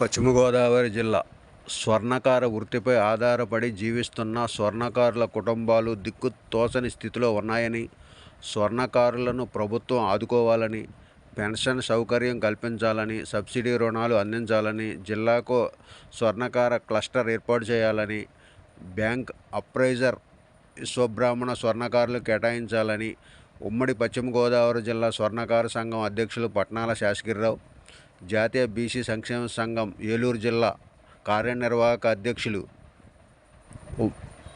పశ్చిమ గోదావరి జిల్లా స్వర్ణకార వృత్తిపై ఆధారపడి జీవిస్తున్న స్వర్ణకారుల కుటుంబాలు దిక్కుతోచని స్థితిలో ఉన్నాయని, స్వర్ణకారులను ప్రభుత్వం ఆదుకోవాలని, పెన్షన్ సౌకర్యం కల్పించాలని, సబ్సిడీ రుణాలు అందించాలని, జిల్లాకు స్వర్ణకార క్లస్టర్ ఏర్పాటు చేయాలని, బ్యాంక్ అప్రైజర్ విశ్వబ్రాహ్మణ స్వర్ణకారులు కేటాయించాలని ఉమ్మడి పశ్చిమ గోదావరి జిల్లా స్వర్ణకార సంఘం అధ్యక్షులు పట్నాల శేషగిరిరావు, జాతీయ బీసీ సంక్షేమ సంఘం ఏలూరు జిల్లా కార్యనిర్వాహక అధ్యక్షులు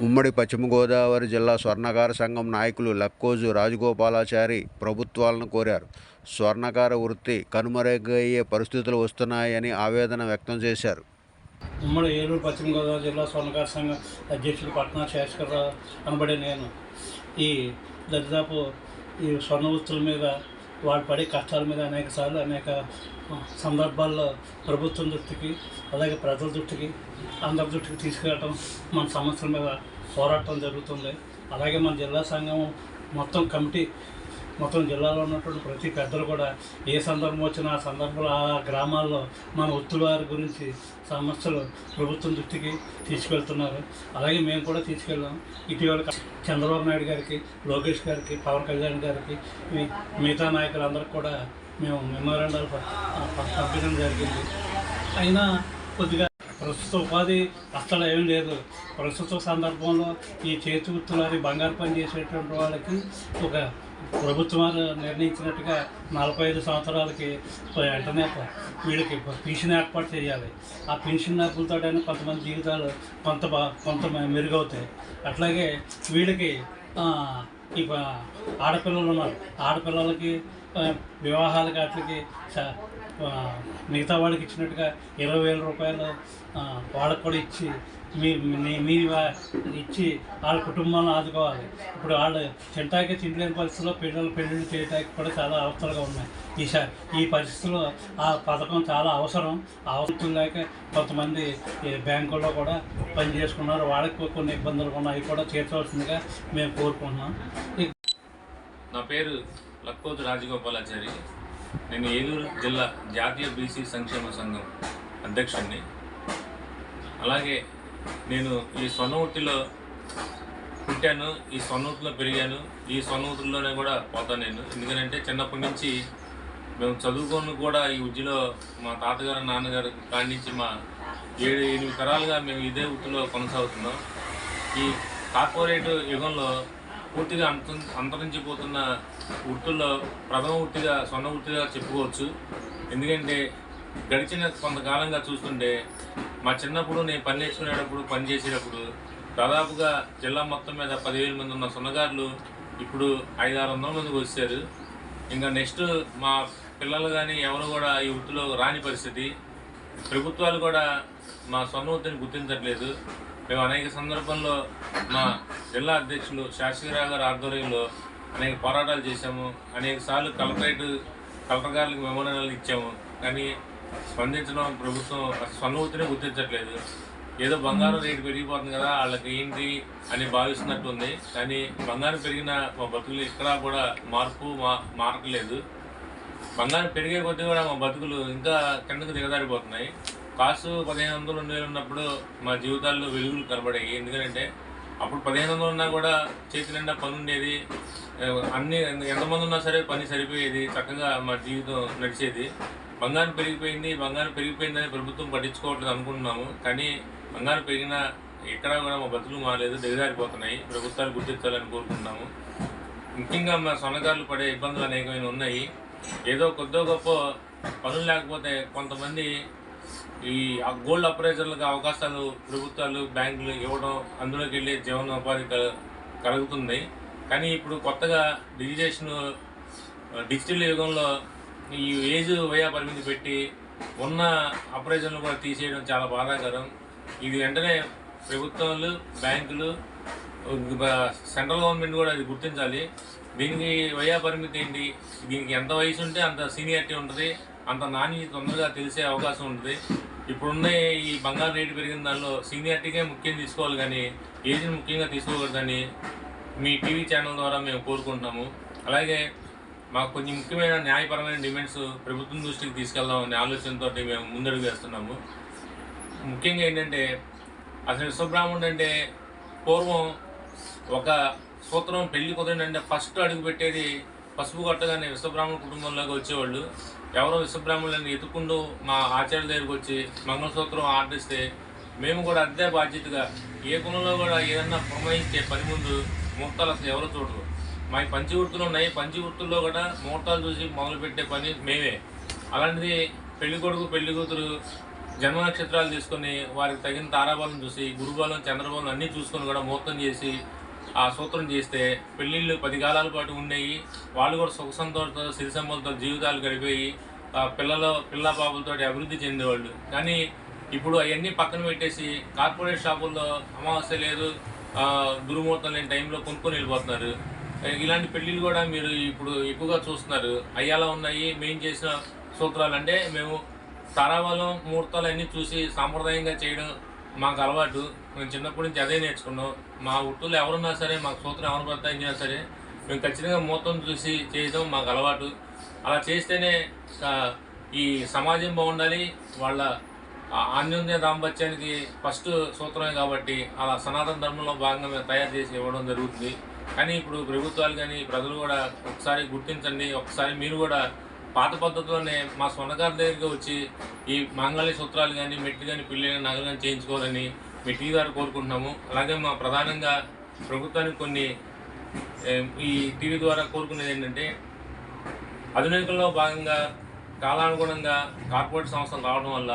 ఉమ్మడి పశ్చిమ గోదావరి జిల్లా స్వర్ణకార సంఘం నాయకులు లక్కోజు రాజగోపాలాచారి ప్రభుత్వాలను కోరారు. స్వర్ణకార వృత్తి కనుమరుగయ్యే పరిస్థితులు వస్తున్నాయని ఆవేదన వ్యక్తం చేశారు. ఉమ్మడి ఏలూరు పశ్చిమ గోదావరి జిల్లా స్వర్ణకార సంఘం అధ్యక్షులు పట్నాల శేషగిరిరావు అనబడే నేను ఈ దాదాపు ఈ స్వర్ణ వృత్తుల మీద వాళ్ళు పడే కష్టాల మీద అనేక సందర్భాల్లో ప్రభుత్వం దృష్టికి, అలాగే ప్రజల దృష్టికి, అందరి దృష్టికి తీసుకెళ్ళటం, మన సమస్యల మీద పోరాటం జరుగుతుంది. అలాగే మన జిల్లా సంఘం మొత్తం జిల్లాలో ఉన్నటువంటి ప్రతి పెద్దలు కూడా ఏ సందర్భం వచ్చినా ఆ సందర్భంలో ఆ గ్రామాల్లో మన వృత్తుల వారి గురించి సమస్యలు ప్రభుత్వం దృష్టికి తీసుకెళ్తున్నారు. అలాగే మేము కూడా తీసుకెళ్ళాం. ఇటీవల చంద్రబాబు నాయుడు గారికి, లోకేష్ గారికి, పవన్ కళ్యాణ్ గారికి, మిగతా నాయకులందరికీ కూడా మేము మెమోరాండాలు పంపించడం జరిగింది. అయినా కొద్దిగా ప్రస్తుత ఉపాధి అసలు ఏం లేదు. ప్రస్తుత సందర్భంలో ఈ చేతి వృత్తులు బంగారు పని చేసేటువంటి వాళ్ళకి ఒక ప్రభుత్వం నిర్ణయించినట్టుగా 45 సంవత్సరాలకి వెంటనే వీళ్ళకి పెన్షన్ ఏర్పాటు చేయాలి. ఆ పెన్షన్ డబ్బులతోటైనా కొంతమంది జీవితాలు కొంత మెరుగవుతాయి. అట్లాగే వీళ్ళకి ఈ ఆడపిల్లలు ఉన్నారు. ఆడపిల్లలకి వివాహాలకి వాటికి మిగతా వాళ్ళకి ఇచ్చినట్టుగా 20,000 రూపాయలు వాళ్ళకు కూడా ఇచ్చి మీరు ఇచ్చి వాళ్ళ కుటుంబాలను ఆదుకోవాలి. ఇప్పుడు వాళ్ళు తింటలేని పరిస్థితుల్లో పెళ్ళిళ్ళు చేయడానికి కూడా చాలా అవసరాలుగా ఉన్నాయి. ఈ పరిస్థితుల్లో ఆ పథకం చాలా అవసరం. అవసరం లేక కొంతమంది బ్యాంకుల్లో కూడా పని చేసుకున్నారు. వాళ్ళకి కొన్ని ఇబ్బందులు ఉన్నాయి. అవి కూడా తీర్చవలసిందిగా మేము కోరుకుంటున్నాం. నా పేరు లక్కోజు రాజగోపాలాచారి. నేను ఏలూరు జిల్లా జాతీయ బీసీ సంక్షేమ సంఘం అధ్యక్షుడిని. అలాగే నేను ఈ స్వర్ణవృత్తిలో పుట్టాను, ఈ స్వర్ణవృత్తిలో పెరిగాను, ఈ స్వర్ణవృత్తిలోనే కూడా పోతాను నేను. ఎందుకంటే చిన్నప్పటి నుంచి మేము చదువుకొని కూడా ఈ వృత్తిలో మా తాతగారు, నాన్నగారు కాడి నుంచి మా 7-8 తరాలుగా మేము ఇదే వృత్తిలో కొనసాగుతున్నాం. ఈ కార్పొరేట్ యుగంలో పూర్తిగా అంతరించిపోతున్న వృత్తుల్లో ప్రథమ వృత్తిగా స్వర్ణ వృత్తిగా చెప్పుకోవచ్చు. ఎందుకంటే గడిచిన కొంతకాలంగా చూస్తుంటే మా చిన్నప్పుడు నేను పని నేర్చుకునేటప్పుడు, పని చేసేటప్పుడు దాదాపుగా జిల్లా మొత్తం మీద 10,000 మంది ఉన్న స్వర్ణకారులు ఇప్పుడు 500-600 మందికి వచ్చారు. ఇంకా నెక్స్ట్ మా పిల్లలు కానీ ఎవరు కూడా ఈ వృత్తిలో రాని పరిస్థితి. ప్రభుత్వాలు కూడా మా స్వర్ణ వృత్తిని గుర్తించట్లేదు. మేము అనేక సందర్భంలో మా జిల్లా అధ్యక్షులు శాస్త్రిరావు గారి ఆధ్వర్యంలో అనేక పోరాటాలు చేశాము. అనేక సార్లు కలెక్టర్ గారికి మెమోరాండాలు ఇచ్చాము. కానీ స్పందించడం ప్రభుత్వం స్వర్ణ వృత్తిని గుర్తించట్లేదు. ఏదో బంగారం రేటు పెరిగిపోతుంది కదా, వాళ్ళకి ఏంటి అని భావిస్తున్నట్టుంది. కానీ బంగారం పెరిగిన మా బతుకులు ఇక్కడ కూడా మారట్లేదు. బంగారం పెరిగే కొద్దీ కూడా మా బతుకులు ఇంకా కిందకు దిగజారిపోతున్నాయి. కాసు 1,500-2,000 ఉన్నప్పుడు మా జీవితాల్లో వెలుగులు కనబడాయి. ఎందుకంటే అప్పుడు 1,500 ఉన్నా కూడా చేతి నిండా పని ఉండేది. అన్ని ఎంతమంది ఉన్నా సరే పని సరిపోయేది. చక్కగా మా జీవితం నడిచేది. బంగారం పెరిగిపోయిందని ప్రభుత్వం పట్టించుకోవట్లేదు అనుకుంటున్నాము. కానీ బంగారం పెరిగినా ఎక్కడా కూడా మా బతుకులు మారలేదు, దిగజారిపోతున్నాయి. ప్రభుత్వాలు గుర్తించాలని కోరుకుంటున్నాము. ముఖ్యంగా మా స్వర్ణకారులు పడే ఇబ్బందులు అనేకమైన ఉన్నాయి. ఏదో కొద్దో గొప్ప పనులు లేకపోతే కొంతమంది ఈ గోల్డ్ అప్రైజర్లకు అవకాశాలు ప్రభుత్వాలు, బ్యాంకులు ఇవ్వడం, అందులోకి వెళ్ళి జీవనోపాధి కలుగుతుంది. కానీ ఇప్పుడు కొత్తగా డిజిటల్ యుగంలో ఈ ఏజ్ వయా పరిమితి పెట్టి ఉన్న అప్రైజర్లు కూడా తీసేయడం చాలా బాధాకరం. ఇది వెంటనే ప్రభుత్వాలు, బ్యాంకులు, సెంట్రల్ గవర్నమెంట్ కూడా అది గుర్తించాలి. దీనికి వయా పరిమితి ఏంటి, దీనికి ఎంత వయసు ఉంటే అంత సీనియారిటీ ఉంటుంది, అంత నాణ్యత తొందరగా తెలిసే అవకాశం ఉంటుంది. ఇప్పుడున్న ఈ బంగారు రేటు పెరిగిన దానిలో సీనియారిటీగా ముఖ్యంగా తీసుకోవాలి, కానీ ఏజ్ని ముఖ్యంగా తీసుకోకూడదని మీ టీవీ ఛానల్ ద్వారా మేము కోరుకుంటున్నాము. అలాగే మాకు కొంచెం ముఖ్యమైన న్యాయపరమైన డిమాండ్స్ ప్రభుత్వం దృష్టికి తీసుకెళ్దాం అనే ఆలోచనతో మేము ముందడుగు వేస్తున్నాము. ముఖ్యంగా ఏంటంటే అసలు విశ్వబ్రాహ్మణుడు అంటే పూర్వం ఒక సూత్రం పెళ్లి కుదరంటే ఫస్ట్ అడుగు పెట్టేది పసుపు కొట్టగానే విశ్వబ్రాహ్మణ కుటుంబంలోకి వచ్చేవాళ్ళు. ఎవరో విశ్వబ్రాహ్మణులని ఎత్తుకుంటూ మా ఆచార్యుల దగ్గరికి వచ్చి మంగళసూత్రం ఆర్డిస్తే మేము కూడా అదే బాధ్యతగా ఏ కులంలో కూడా ఏదన్నా పురమాయించే పని ముందు ముహూర్తాలు అసలు ఎవరో చూడరు. మా పంచవృత్తులు ఉన్నాయి, పంచవృత్తుల్లో కూడా ముహూర్తాలు చూసి మొదలుపెట్టే పని మేమే. అలాంటిది పెళ్లి కొడుకు పెళ్లి కూతురు జన్మ నక్షత్రాలు తీసుకొని వారికి తగిన తారాబలం చూసి గురుబలం చంద్రబలం అన్నీ చూసుకొని కూడా ముహూర్తం చేసి ఆ సూత్రం చేస్తే పెళ్ళిళ్ళు 10 కాలాల పాటు ఉండేవి. వాళ్ళు కూడా సుఖ సంతోషంతో సిరి సంపదలతో జీవితాలు గడిపేయి పిల్ల పాపలతో అభివృద్ధి చెందేవాళ్ళు. కానీ ఇప్పుడు అవన్నీ పక్కన పెట్టేసి కార్పొరేట్ షాపుల్లో అమావాస్య లేదు దుర్ముహూర్తం లేని టైంలో కొనుక్కొని వెళ్ళిపోతున్నారు. ఇలాంటి పెళ్ళిళ్ళు కూడా మీరు ఇప్పుడు ఎక్కువగా చూస్తున్నారు. అయ్యాలా ఉన్నాయి మేము చేసిన సూత్రాలు అంటే మేము తారాబలం ముహూర్తాలు అన్నీ చూసి సాంప్రదాయంగా చేయడం మాకు అలవాటు. మేము చిన్నప్పటి నుంచి అదే నేర్చుకున్నాం. మా వృత్తులు ఎవరున్నా సరే మాకు సూత్రం ఎవరు బతాయించినా సరే మేము ఖచ్చితంగా ముహూర్తం చూసి చేయడం మాకు అలవాటు. అలా చేస్తేనే ఈ సమాజం బాగుండాలి, వాళ్ళ అన్యోన్య దాంపత్యానికి ఫస్ట్ సూత్రమే కాబట్టి అలా సనాతన ధర్మంలో భాగంగా మేము తయారు చేసి ఇవ్వడం జరుగుతుంది. కానీ ఇప్పుడు ప్రభుత్వాలు కానీ ప్రజలు కూడా ఒకసారి గుర్తించండి, ఒకసారి మీరు కూడా పాత పద్ధతిలోనే మా స్వర్ణకారు దగ్గరికి వచ్చి ఈ మాంగళ్య సూత్రాలు కానీ మెట్లు కానీ పెళ్ళి కానీ నగలు కానీ చేయించుకోవాలని మెట్టిల్ గారు కోరుకుంటున్నాము. అలాగే మా ప్రధానంగా ప్రభుత్వానికి కొన్ని ఈ టీవీ ద్వారా కోరుకునేది ఏంటంటే ఆధునికంలో భాగంగా కాలానుగుణంగా కార్పొరేట్ సంస్థలు రావడం వల్ల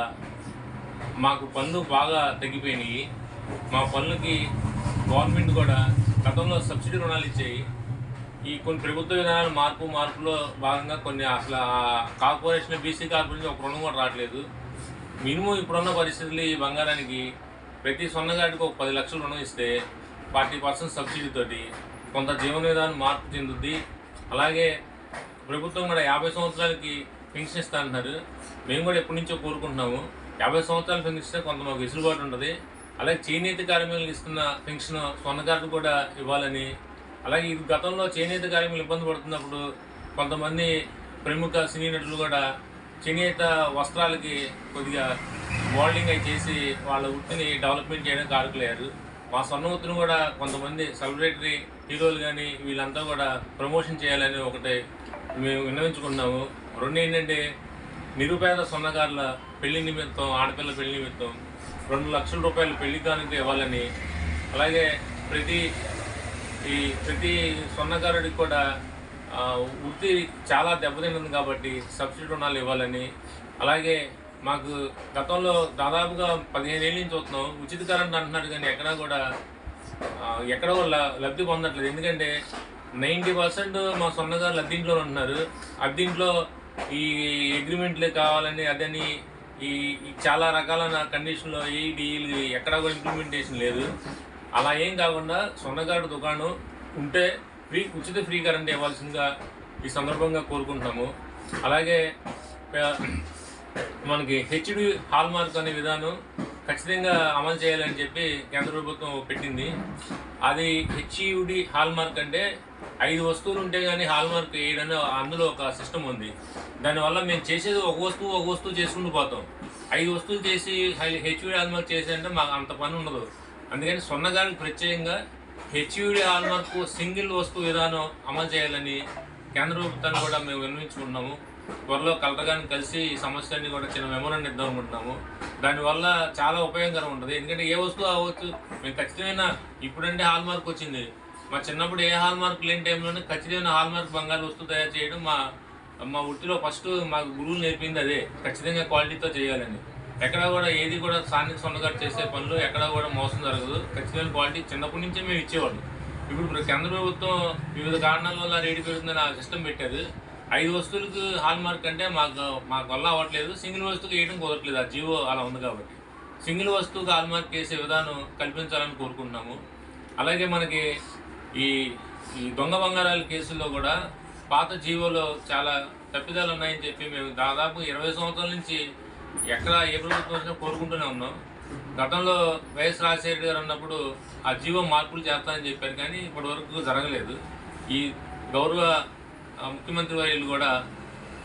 మాకు పనులు బాగా తగ్గిపోయినాయి. మా పనులకి గవర్నమెంట్ కూడా గతంలో సబ్సిడీ రుణాలు ఇచ్చాయి. ఈ కొన్ని ప్రభుత్వ విధానాలు మార్పులో భాగంగా కొన్ని అసలు కార్పొరేషన్ బీసీ కార్పొరేషన్ ఒక రుణం కూడా రావట్లేదు. మినిమం ఇప్పుడున్న పరిస్థితులు ఈ బంగారానికి ప్రతి సొన్నగాడికి ఒక 10 లక్షలు రుణం ఇస్తే 40% సబ్సిడీతోటి కొంత జీవన విధానం మార్పు చెందుద్ది. అలాగే ప్రభుత్వం కూడా 50 సంవత్సరాలకి పెన్షన్ ఇస్తా అంటున్నారు. మేము కూడా ఎప్పటి నుంచో కోరుకుంటున్నాము. 50 సంవత్సరాలు పెన్షన్ ఇస్తే కొంత మాకు వెసులుబాటు ఉంటుంది. అలాగే చేనేత కార్మికులకు ఇస్తున్న పెన్షన్ స్వర్ణకారులు కూడా ఇవ్వాలని. అలాగే ఇది గతంలో చేనేత కార్మికులు ఇబ్బంది పడుతున్నప్పుడు కొంతమంది ప్రముఖ సినీ నటులు కూడా చేనేత వస్త్రాలకి కొద్దిగా మోడలింగ్ అయి చేసి వాళ్ళ వృత్తిని డెవలప్మెంట్ చేయడానికి కారకులయ్యారు. మా స్వర్ణ వృత్తిని కూడా కొంతమంది సెలబ్రిటీ హీరోలు కానీ వీళ్ళంతా కూడా ప్రమోషన్ చేయాలని ఒకటి మేము విన్నవించుకున్నాము. రెండు ఏంటంటే నిరుపేద స్వర్ణకారుల పెళ్లి నిమిత్తం ఆడపిల్ల పెళ్లి నిమిత్తం 2 లక్షల రూపాయలు పెళ్లి కానుక ఇవ్వాలని. అలాగే ప్రతి స్వర్ణకారుడికి కూడా వృత్తి చాలా దెబ్బతింటుంది కాబట్టి సబ్సిడీ రుణాలు ఇవ్వాలని. అలాగే మాకు గతంలో దాదాపుగా 15 ఏళ్ళ నుంచి చూస్తున్నాం ఉచిత కరెంట్ అంటున్నారు కానీ ఎక్కడో లబ్ధి పొందట్లేదు. ఎందుకంటే 90% మా స్వర్ణకారులు అద్దీంట్లో ఉంటున్నారు. అద్దీంట్లో ఈ అగ్రిమెంట్లే కావాలని అదని ఈ చాలా రకాలైన కండిషన్లో డీలు ఎక్కడా కూడా ఇంప్లిమెంటేషన్ లేదు. అలా ఏం కాకుండా స్వర్ణకారుడు దుకాణం ఉంటే ఉచిత ఫ్రీ కరెంట్ ఇవ్వాల్సిందిగా ఈ సందర్భంగా కోరుకుంటున్నాము. అలాగే మనకి హెచ్డి హాల్మార్క్ అనే విధానం ఖచ్చితంగా అమలు చేయాలని చెప్పి కేంద్ర ప్రభుత్వం పెట్టింది. అది హెచ్యుడి హాల్మార్క్ అంటే 5 వస్తువులు ఉంటే కానీ హాల్మార్క్ వేయడానికి అందులో ఒక సిస్టమ్ ఉంది. దానివల్ల మేము చేసేది ఒక వస్తువు చేసుకుంటూ పోతాం. 5 వస్తువులు చేసి హెచ్యుడి హాల్మార్క్ చేసేదంటే మాకు అంత పని ఉండదు. అందుకని స్వర్ణకారులకు ప్రత్యేకంగా హెచ్యుడి హాల్మార్క్ సింగిల్ వస్తువు విధానం అమలు చేయాలని కేంద్ర ప్రభుత్వాన్ని కూడా మేము విన్నవించుకుంటున్నాము. త్వరలో కలెక్టర్గారిని కలిసి ఈ సమస్యలన్నీ కూడా చిన్న మెమోరాండం ఇద్దాం అనుకుంటున్నాము. దానివల్ల చాలా ఉపయోగకరం ఉంటుంది. ఎందుకంటే ఏ వస్తువు అవ్వచ్చు మేము ఖచ్చితమైన ఇప్పుడంటే హాల్మార్క్ వచ్చింది. మా చిన్నప్పుడు ఏ హాల్మార్క్ లేని టైంలోనే ఖచ్చితమైన హాల్మార్క్ బంగారు వస్తువు తయారు చేయడం మా వృత్తిలో ఫస్ట్ మాకు గురువులు నేర్పింది అదే, ఖచ్చితంగా క్వాలిటీతో చేయాలని. ఎక్కడా కూడా ఏది కూడా స్థానిక స్వర్ణకారు చేసే పనులు ఎక్కడా కూడా మోసం జరగదు. ఖచ్చితమైన క్వాలిటీ చిన్నప్పటి నుంచే మేము ఇచ్చేవాళ్ళం. ఇప్పుడు కేంద్ర ప్రభుత్వం వివిధ కారణాల వల్ల రేటు పెరుగుతుందని ఆ సిస్టమ్ పెట్టారు. 5 వస్తువులకు హాల్మార్క్ అంటే మాకు వల్ల అవ్వట్లేదు. సింగిల్ వస్తువుకి వేయడం కుదరట్లేదు. ఆ జీవో అలా ఉంది కాబట్టి సింగిల్ వస్తువుకి హాల్మార్క్ వేసే విధానం కల్పించాలని కోరుకుంటున్నాము. అలాగే మనకి ఈ దొంగ బంగారాల కేసుల్లో కూడా పాత జీవోలో చాలా తప్పిదాలు ఉన్నాయని చెప్పి మేము దాదాపు 20 సంవత్సరాల నుంచి ఎక్కడ ఏ ప్రభుత్వం వచ్చినా కోరుకుంటూనే ఉన్నాం. గతంలో వైఎస్ రాజశేఖర గారు అన్నప్పుడు ఆ జీవో మార్పులు చేస్తానని చెప్పారు కానీ ఇప్పటి వరకు జరగలేదు. ఈ గౌరవ ముఖ్యమంత్రి వర్యులు కూడా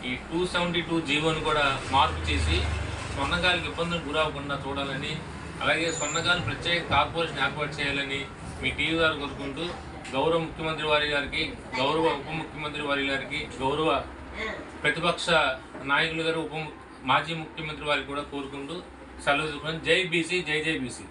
ఈ 272 జీవోను కూడా మార్పు చేసి స్వర్ణకారులకు ఇబ్బందులు గురవకుండా చూడాలని, అలాగే స్వర్ణకారులు ప్రత్యేక కార్పొరేషన్ ఏర్పాటు చేయాలని మీ టీవీ గారు కోరుకుంటూ, గౌరవ ముఖ్యమంత్రి వారి గారికి, గౌరవ ఉప ముఖ్యమంత్రి వారి గారికి, గౌరవ ప్రతిపక్ష నాయకులు గారు, మాజీ ముఖ్యమంత్రి వారికి కూడా కోరుకుంటూ సెలవు తీసుకున్నాను. జై బీసీ, జై జై బీసీ.